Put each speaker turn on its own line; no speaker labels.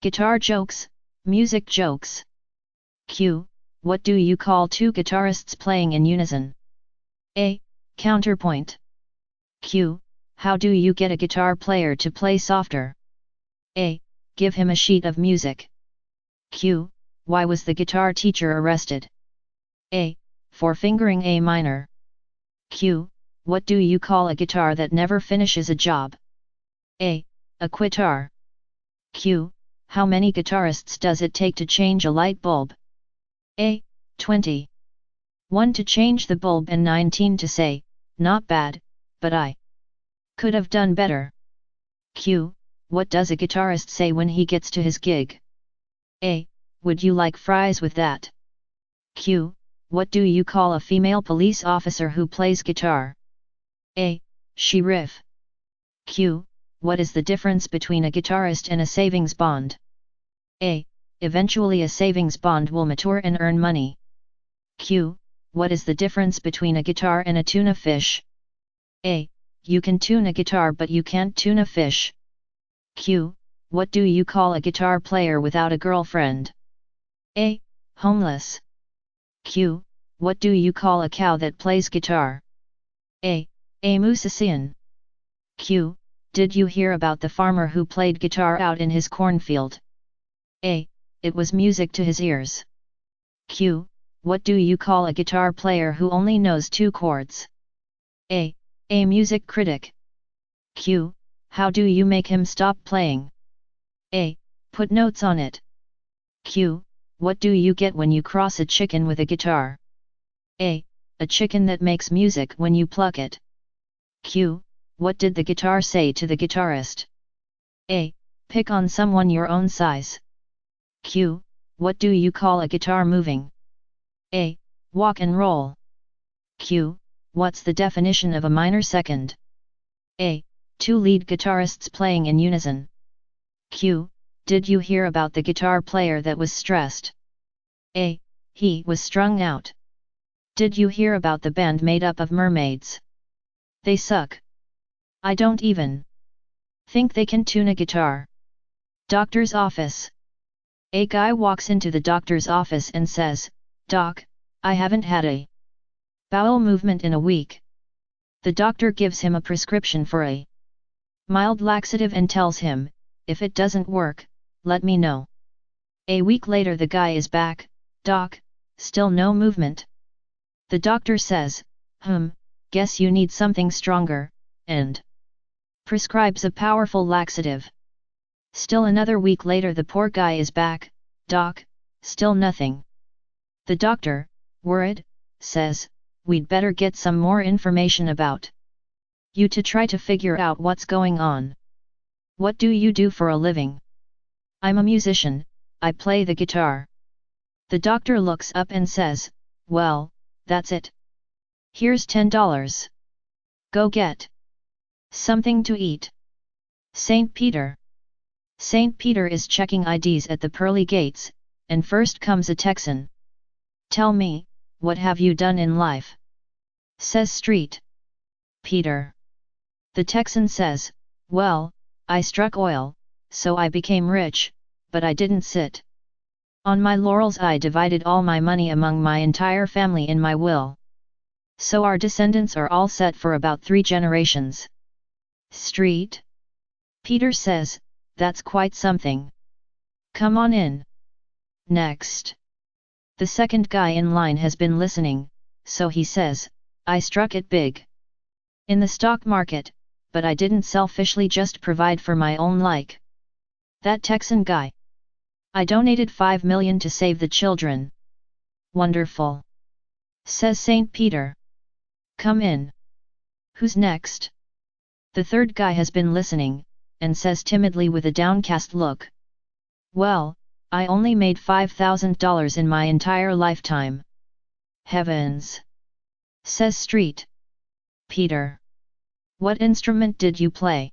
Guitar jokes, music jokes. Q. What do you call two guitarists playing in unison? A. Counterpoint. Q. How do you get a guitar player to play softer? A. Give him a sheet of music. Q. Why was the guitar teacher arrested? A. For fingering A minor. Q. What do you call a guitar that never finishes a job? A. A quitar. Q. How many guitarists does it take to change a light bulb? A. 20. 1 to change the bulb and 19 to say, not bad, but I could have done better. Q. What does a guitarist say when he gets to his gig? A. Would you like fries with that? Q. What do you call a female police officer who plays guitar? A. Sheriff. Q. What is the difference between a guitarist and a savings bond? A. Eventually a savings bond will mature and earn money. Q. What is the difference between a guitar and a tuna fish? A. You can tune a guitar but you can't tune a fish. Q. What do you call a guitar player without a girlfriend? A. Homeless. Q. What do you call a cow that plays guitar? A. A musician. Q. Did you hear about the farmer who played guitar out in his cornfield? A. It was music to his ears. Q. What do you call a guitar player who only knows 2 chords? A. A music critic. Q. How do you make him stop playing? A. Put notes on it. Q. What do you get when you cross a chicken with a guitar? A. A chicken that makes music when you pluck it. Q. What did the guitar say to the guitarist? A. Pick on someone your own size. Q. What do you call a guitar moving? A. Walk and roll. Q. What's the definition of a minor second? A. 2 lead guitarists playing in unison. Q. Did you hear about the guitar player that was stressed? A. He was strung out. Did you hear about the band made up of mermaids? They suck. I don't even think they can tune a guitar. Doctor's office. A guy walks into the doctor's office and says, Doc, I haven't had a bowel movement in a week. The doctor gives him a prescription for a mild laxative and tells him, if it doesn't work, let me know. A week later the guy is back, Doc, still no movement. The doctor says, guess you need something stronger, and prescribes a powerful laxative. Still another week later the poor guy is back, Doc, still nothing. The doctor, worried, says, we'd better get some more information about you to try to figure out what's going on. What do you do for a living? I'm a musician, I play the guitar. The doctor looks up and says, well, that's it. Here's $10. Go get something to eat. St. Peter. St. Peter is checking IDs at the pearly gates, and first comes a Texan. Tell me, what have you done in life? Says St. Peter. The Texan says, well, I struck oil, so I became rich, but I didn't sit on my laurels. I divided all my money among my entire family in my will. So our descendants are all set for about 3 generations. St. Peter says, that's quite something. Come on in. Next. The second guy in line has been listening, so he says, I struck it big in the stock market, but I didn't selfishly just provide for my own like that Texan guy. I donated $5 million to save the children. Wonderful. Says St. Peter. Come in. Who's next? The third guy has been listening, and says timidly with a downcast look, well, I only made $5,000 in my entire lifetime. Heavens! Says St. Peter. What instrument did you play?